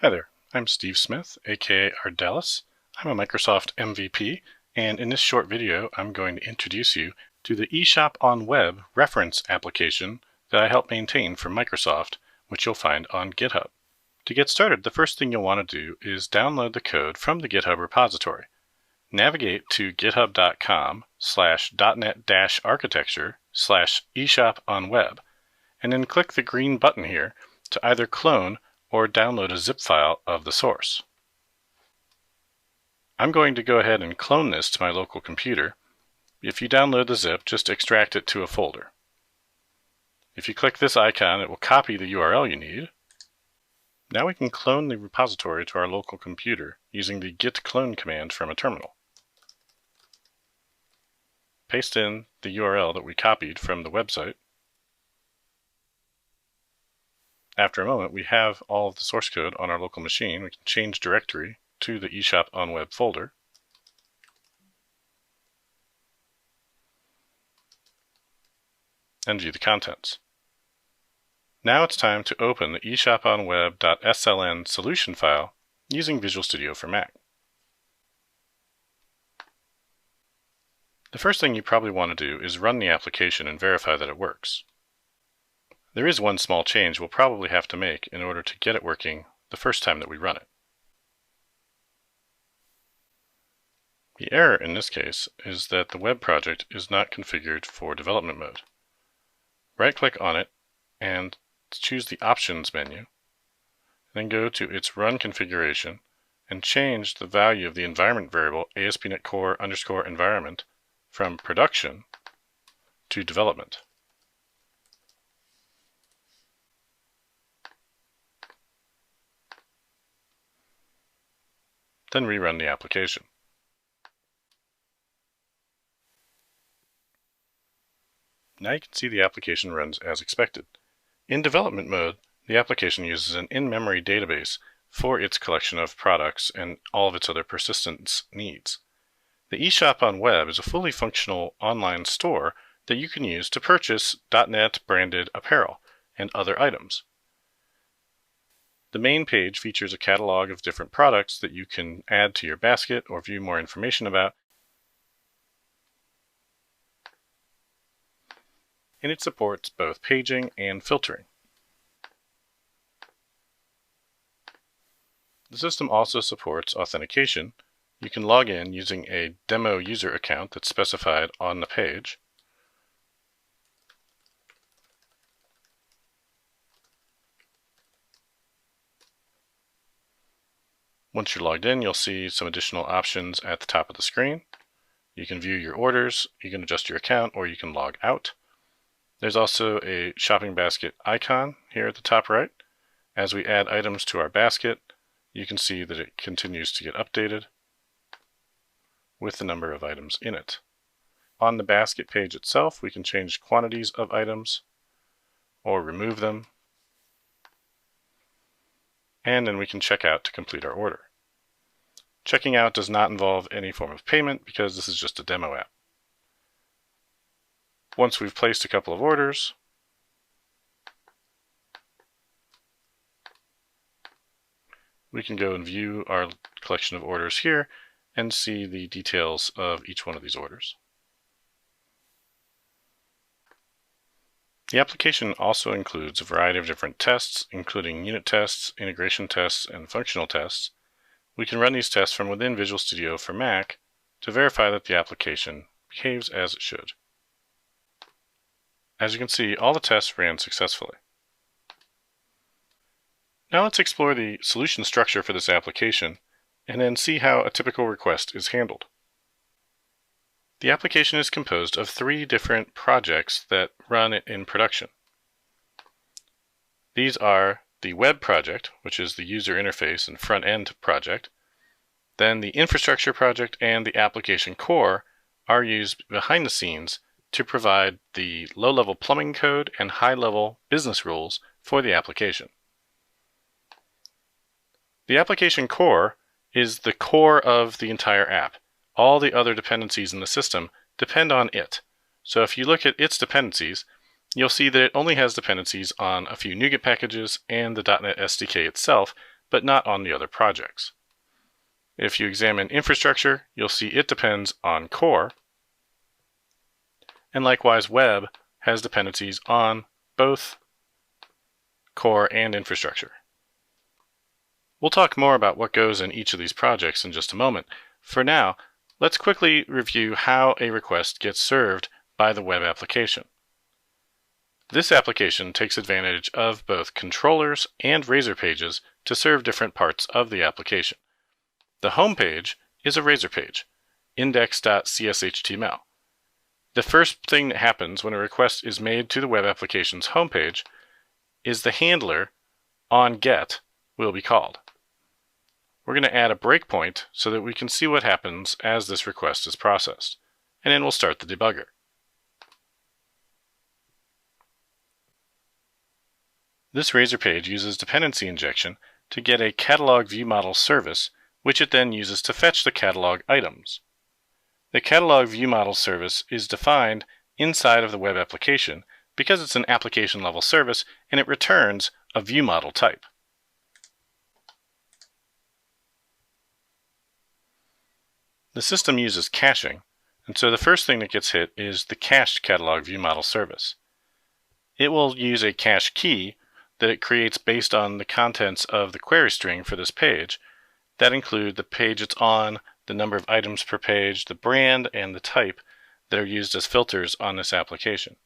Hi there, I'm Steve Smith, aka Ardalis. I'm a Microsoft MVP, and in this short video I'm going to introduce you to the eShop on Web reference application that I help maintain for Microsoft, which you'll find on GitHub. To get started, the first thing you'll want to do is download the code from the GitHub repository. Navigate to github.com/.net-architecture/eShop-on-Web, and then click the green button here to either clone or download a zip file of the source. I'm going to go ahead and clone this to my local computer. If you download the zip, just extract it to a folder. If you click this icon, it will copy the URL you need. Now we can clone the repository to our local computer using the git clone command from a terminal. Paste in the URL that we copied from the website. After a moment, we have all of the source code on our local machine. We can change directory to the eShop on Web folder. And view the contents. Now it's time to open the eShopOnWeb.sln solution file using Visual Studio for Mac. The first thing you probably want to do is run the application and verify that it works. There is one small change we'll probably have to make in order to get it working the first time that we run it. The error in this case is that the web project is not configured for development mode. Right-click on it and choose the Options menu, then go to its Run configuration and change the value of the environment variable ASP.NET Core_environment from production to development. Then rerun the application. Now you can see the application runs as expected. In development mode, the application uses an in-memory database for its collection of products and all of its other persistence needs. The eShop on Web is a fully functional online store that you can use to purchase .NET branded apparel and other items. The main page features a catalog of different products that you can add to your basket or view more information about, and it supports both paging and filtering. The system also supports authentication. You can log in using a demo user account that's specified on the page. Once you're logged in, you'll see some additional options at the top of the screen. You can view your orders, you can adjust your account, or you can log out. There's also a shopping basket icon here at the top right. As we add items to our basket, you can see that it continues to get updated with the number of items in it. On the basket page itself, we can change quantities of items or remove them, and then we can check out to complete our order. Checking out does not involve any form of payment because this is just a demo app. Once we've placed a couple of orders, we can go and view our collection of orders here and see the details of each one of these orders. The application also includes a variety of different tests, including unit tests, integration tests, and functional tests. We can run these tests from within Visual Studio for Mac to verify that the application behaves as it should. As you can see, all the tests ran successfully. Now let's explore the solution structure for this application and then see how a typical request is handled. The application is composed of 3 different projects that run in production. These are the web project, which is the user interface and front-end project. Then the infrastructure project and the application core are used behind the scenes to provide the low-level plumbing code and high-level business rules for the application. The application core is the core of the entire app. All the other dependencies in the system depend on it. So if you look at its dependencies, you'll see that it only has dependencies on a few NuGet packages and the .NET SDK itself, but not on the other projects. If you examine infrastructure, you'll see it depends on core, and likewise web has dependencies on both core and infrastructure. We'll talk more about what goes in each of these projects in just a moment. For now, let's quickly review how a request gets served by the web application. This application takes advantage of both controllers and Razor pages to serve different parts of the application. The home page is a Razor page, index.cshtml. The first thing that happens when a request is made to the web application's homepage is the handler onGet will be called. We're going to add a breakpoint so that we can see what happens as this request is processed, and then we'll start the debugger. This Razor page uses dependency injection to get a catalog view model service, which it then uses to fetch the catalog items. The catalog view model service is defined inside of the web application because it's an application level service and it returns a view model type. The system uses caching, and so the first thing that gets hit is the cached catalog view model service. It will use a cache key that it creates based on the contents of the query string for this page that include the page it's on, the number of items per page, the brand, and the type that are used as filters on this application.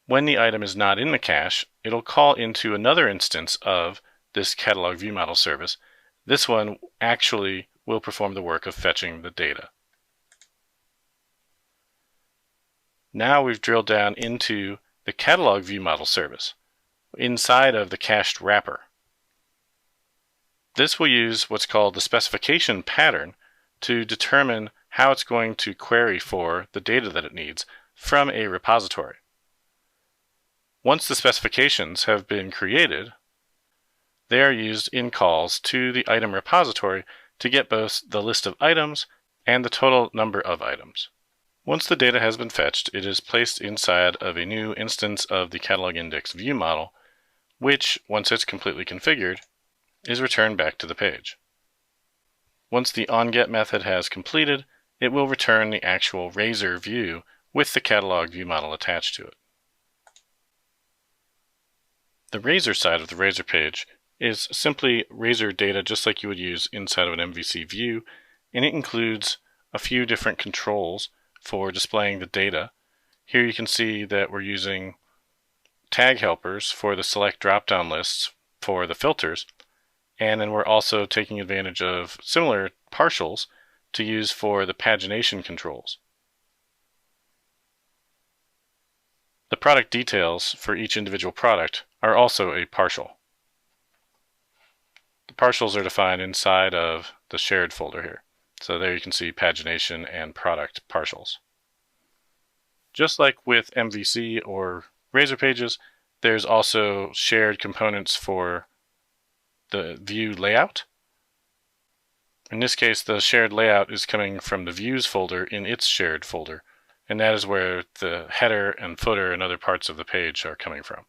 When the item is not in the cache, it'll call into another instance of this catalog view model service. This one actually will perform the work of fetching the data. Now we've drilled down into the catalog view model service inside of the cached wrapper. This will use what's called the specification pattern to determine how it's going to query for the data that it needs from a repository. Once the specifications have been created, they are used in calls to the item repository to get both the list of items and the total number of items. Once the data has been fetched, it is placed inside of a new instance of the catalog index view model, which, once it's completely configured, is returned back to the page. Once the onGet method has completed, it will return the actual Razor view with the catalog view model attached to it. The Razor side of the Razor page is simply Razor data just like you would use inside of an MVC view, and it includes a few different controls for displaying the data. Here you can see that we're using tag helpers for the select drop-down lists for the filters, and then we're also taking advantage of similar partials to use for the pagination controls. The product details for each individual product are also a partial. The partials are defined inside of the shared folder here. So there you can see pagination and product partials. Just like with MVC or Razor pages, there's also shared components for the view layout. In this case, the shared layout is coming from the views folder in its shared folder, and that is where the header and footer and other parts of the page are coming from.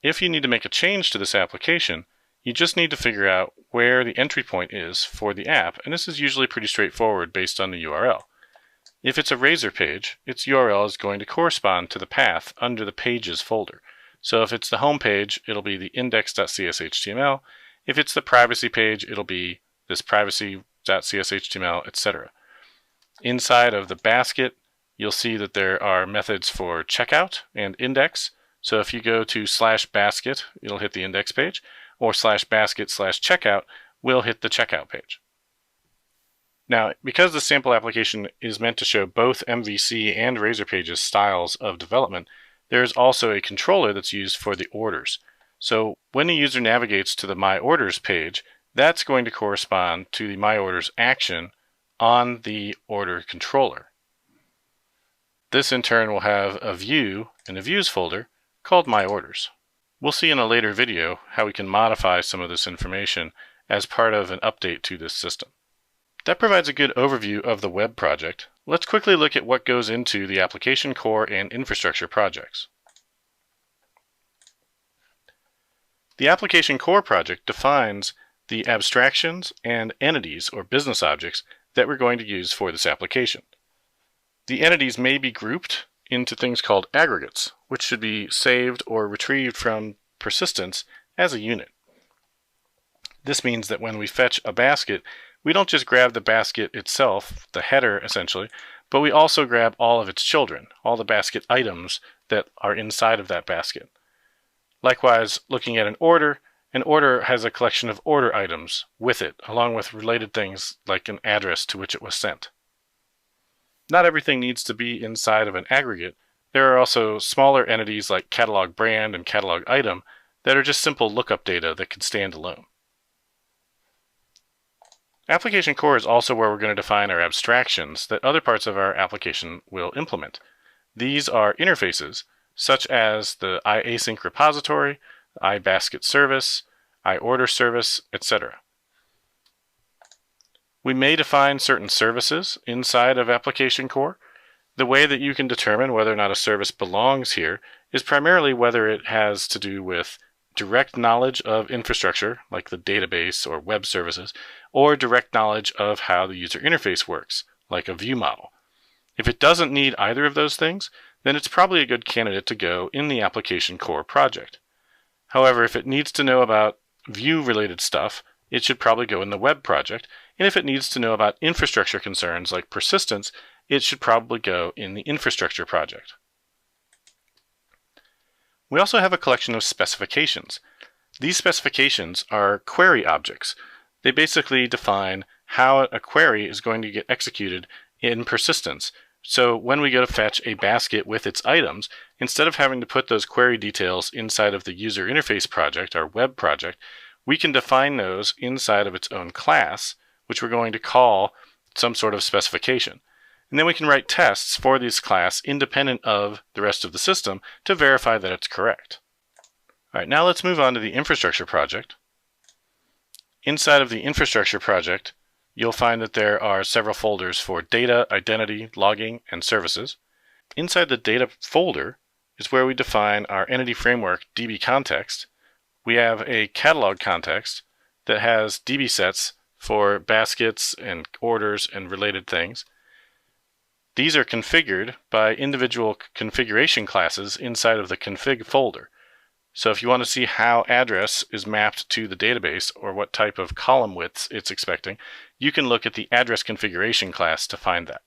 If you need to make a change to this application, you just need to figure out where the entry point is for the app, and this is usually pretty straightforward based on the URL. If it's a Razor page, its URL is going to correspond to the path under the Pages folder. So if it's the home page, it'll be the index.cshtml. If it's the privacy page, it'll be this privacy.cshtml, etc. Inside of the basket, you'll see that there are methods for checkout and index. So if you go to /basket, it'll hit the index page, or /basket/checkout will hit the checkout page. Now, because the sample application is meant to show both MVC and Razor pages styles of development, there is also a controller that's used for the orders. So when the user navigates to the My Orders page, that's going to correspond to the My Orders action on the order controller. This in turn will have a view in the Views folder called My Orders. We'll see in a later video how we can modify some of this information as part of an update to this system. That provides a good overview of the web project. Let's quickly look at what goes into the application core and infrastructure projects. The application core project defines the abstractions and entities or business objects that we're going to use for this application. The entities may be grouped into things called aggregates, which should be saved or retrieved from persistence as a unit. This means that when we fetch a basket, we don't just grab the basket itself, the header essentially, but we also grab all of its children, all the basket items that are inside of that basket. Likewise, looking at an order has a collection of order items with it, along with related things like an address to which it was sent. Not everything needs to be inside of an aggregate. There are also smaller entities like catalog brand and catalog item that are just simple lookup data that can stand alone. Application core is also where we're going to define our abstractions that other parts of our application will implement. These are interfaces, such as the iAsync repository, iBasket service, iOrder service, etc. We may define certain services inside of application core. The way that you can determine whether or not a service belongs here is primarily whether it has to do with direct knowledge of infrastructure, like the database or web services, or direct knowledge of how the user interface works, like a view model. If it doesn't need either of those things, then it's probably a good candidate to go in the application core project. However, if it needs to know about view-related stuff, it should probably go in the web project, and if it needs to know about infrastructure concerns like persistence, it should probably go in the infrastructure project. We also have a collection of specifications. These specifications are query objects. They basically define how a query is going to get executed in persistence. So when we go to fetch a basket with its items, instead of having to put those query details inside of the user interface project, our web project, we can define those inside of its own class, which we're going to call some sort of specification. And then we can write tests for this class independent of the rest of the system to verify that it's correct. All right, now let's move on to the infrastructure project. Inside of the infrastructure project, you'll find that there are several folders for data, identity, logging, and services. Inside the data folder is where we define our entity framework DB context. We have a catalog context that has DB sets for baskets and orders and related things. These are configured by individual configuration classes inside of the config folder. So if you want to see how address is mapped to the database or what type of column widths it's expecting, you can look at the address configuration class to find that.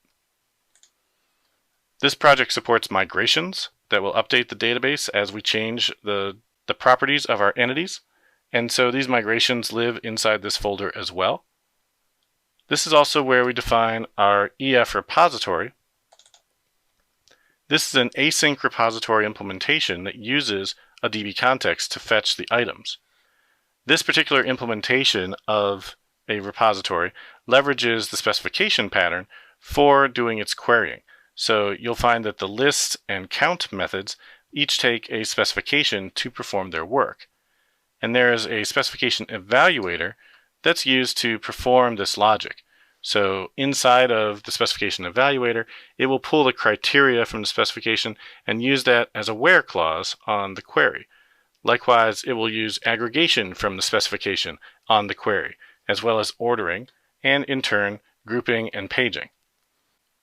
This project supports migrations that will update the database as we change the properties of our entities. And so these migrations live inside this folder as well. This is also where we define our EF repository. This is an async repository implementation that uses a DB context to fetch the items. This particular implementation of a repository leverages the specification pattern for doing its querying. So you'll find that the list and count methods each take a specification to perform their work. And there is a specification evaluator that's used to perform this logic. So inside of the specification evaluator, it will pull the criteria from the specification and use that as a where clause on the query. Likewise, it will use aggregation from the specification on the query, as well as ordering, and in turn, grouping and paging.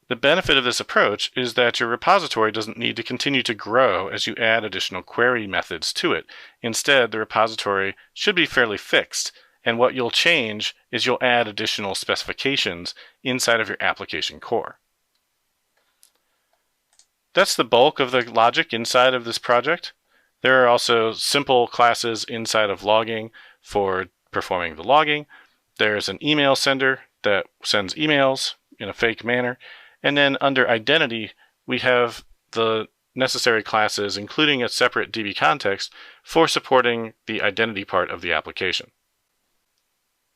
The benefit of this approach is that your repository doesn't need to continue to grow as you add additional query methods to it. Instead, the repository should be fairly fixed, and what you'll change is you'll add additional specifications inside of your application core. That's the bulk of the logic inside of this project. There are also simple classes inside of logging for performing the logging. There's an email sender that sends emails in a fake manner. And then under identity, we have the necessary classes, including a separate DB context for supporting the identity part of the application.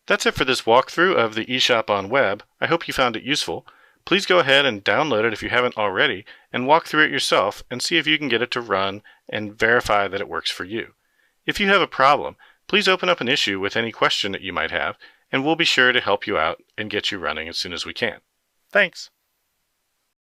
That's it for this walkthrough of the eShop on web. I hope you found it useful. Please go ahead and download it if you haven't already and walk through it yourself and see if you can get it to run and verify that it works for you. If you have a problem, please open up an issue with any question that you might have, and we'll be sure to help you out and get you running as soon as we can. Thanks.